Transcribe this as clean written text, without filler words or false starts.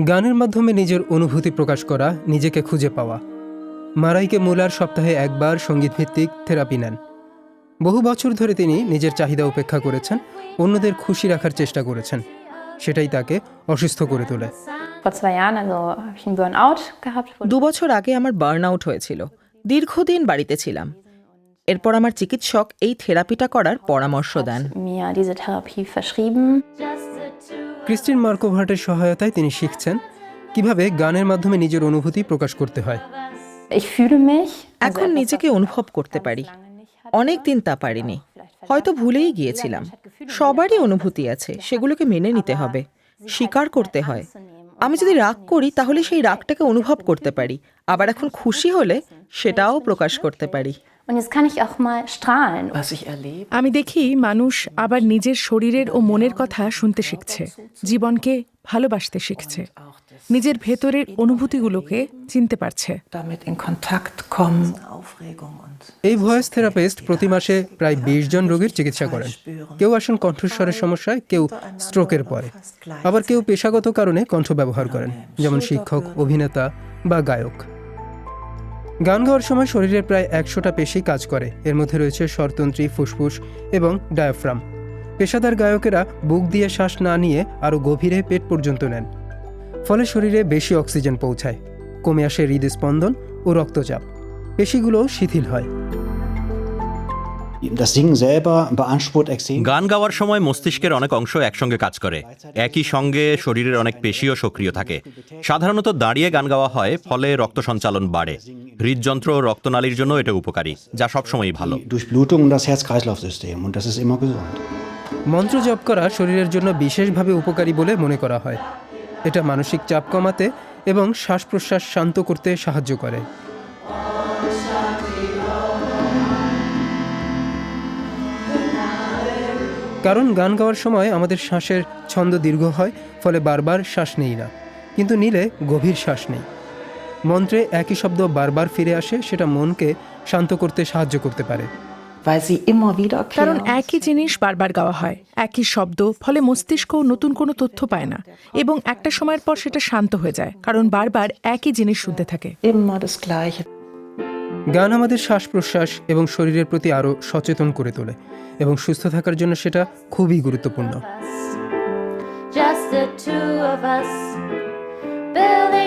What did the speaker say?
গানের মাধ্যমে নিজের অনুভূতি প্রকাশ করা, নিজেকে খুঁজে পাওয়া। মারাইকে মুলার সপ্তাহে একবার সঙ্গীতভিত্তিক থেরাপি নেন। বহু বছর ধরে তিনি নিজের চাহিদা উপেক্ষা করেছেন, অন্যদের খুশি রাখার চেষ্টা করেছেন। সেটাই তাকে অসুস্থ করে তোলে। Vor 2 Jahren habe ich einen Burnout gehabt. 2 বছর আগে আমার বার্ন আউট হয়েছিল। দীর্ঘদিন বাড়িতে ছিলাম। এরপর আমার চিকিৎসক এই থেরাপিটা করার পরামর্শ দেন। Mir diese Therapie verschrieben. Christine মার্কোভার্টের সহায়তায় তিনি শিখছেন কিভাবে গানের মাধ্যমে নিজের অনুভূতি প্রকাশ করতে হয়। Ich fühle mich. এখন নিজেকে অনুভব করতে পারি। অনেক দিন তা পারিনি। হয়তো ভুলেই গিয়েছিলাম। সবারই অনুভূতি আছে, সেগুলোকে মেনে নিতে হবে, স্বীকার করতে হয়। আমি যদি রাগ করি তাহলে সেই রাগটাকে অনুভব করতে পারি, আবার এখন খুশি হলে সেটাও প্রকাশ করতে পারি। Und jetzt kann ich auch mal strahlen. আমি দেখি মানুষ আবার নিজের শরীরের ও মনের কথা শুনতে শিখছে, জীবনকে ভালোবাসতে শিখছে, নিজের ভেতরের অনুভূতিগুলোকে চিনতে পারছে। এই ভয়েস থেরাপিস্ট প্রতি মাসে প্রায় 20 জন রোগীর চিকিৎসা করেন। কেউ আসেন কণ্ঠস্বরের সমস্যায়, কেউ স্ট্রোকের পরে, আবার কেউ পেশাগত কারণে কণ্ঠ ব্যবহার করেন, যেমন শিক্ষক, অভিনেতা বা গায়ক। গান গাওয়ার সময় শরীরের প্রায় 100টা পেশি কাজ করে। এর মধ্যে রয়েছে স্বরতন্ত্রী, ফুসফুস এবং ডায়াফ্রাম। পেশাদার গায়কেরা বুক দিয়ে শ্বাস না নিয়ে আরও গভীরে পেট পর্যন্ত নেন। ফলে শরীরে বেশি অক্সিজেন পৌঁছায়, কমে আসে হৃদস্পন্দন ও রক্তচাপ, পেশিগুলো শিথিল হয়। গান গাওয়ার সময় মস্তিষ্কের অনেক অংশ একসঙ্গে কাজ করে, একই সঙ্গে শরীরের অনেক পেশিও সক্রিয় থাকে। সাধারণত দাঁড়িয়ে গান গাওয়া হয়, ফলে রক্ত সঞ্চালন বাড়ে। হৃদযন্ত্র ও রক্তনালীর জন্য এটা উপকারী, যা সবসময়ই ভালো। মন্ত্র জপ করা শরীরের জন্য বিশেষভাবে উপকারী বলে মনে করা হয়। এটা মানসিক চাপ কমাতে এবং শ্বাস প্রশ্বাস শান্ত করতে সাহায্য করে। কারণ গান গাওয়ার সময় আমাদের শ্বাসের ছন্দ দীর্ঘ হয়, ফলে বারবার শ্বাস নেই না, কিন্তু নিলে গভীর শ্বাস নেই। মন্ত্রে একই শব্দ বারবার ফিরে আসে, সেটা মনকে শান্ত করতে সাহায্য করতে পারে। কারণ একই জিনিস বারবার গাওয়া হয়, একই শব্দ, ফলে মস্তিষ্ক নতুন কোনো তথ্য পায় না এবং একটা সময়ের পর সেটা শান্ত হয়ে যায়, কারণ বারবার একই জিনিস শুনতে থাকে। গান আমাদের শ্বাস প্রশ্বাস এবং শরীরের প্রতি আরও সচেতন করে তোলে এবং সুস্থ থাকার জন্য সেটা খুবই গুরুত্বপূর্ণ। Just the two of us, building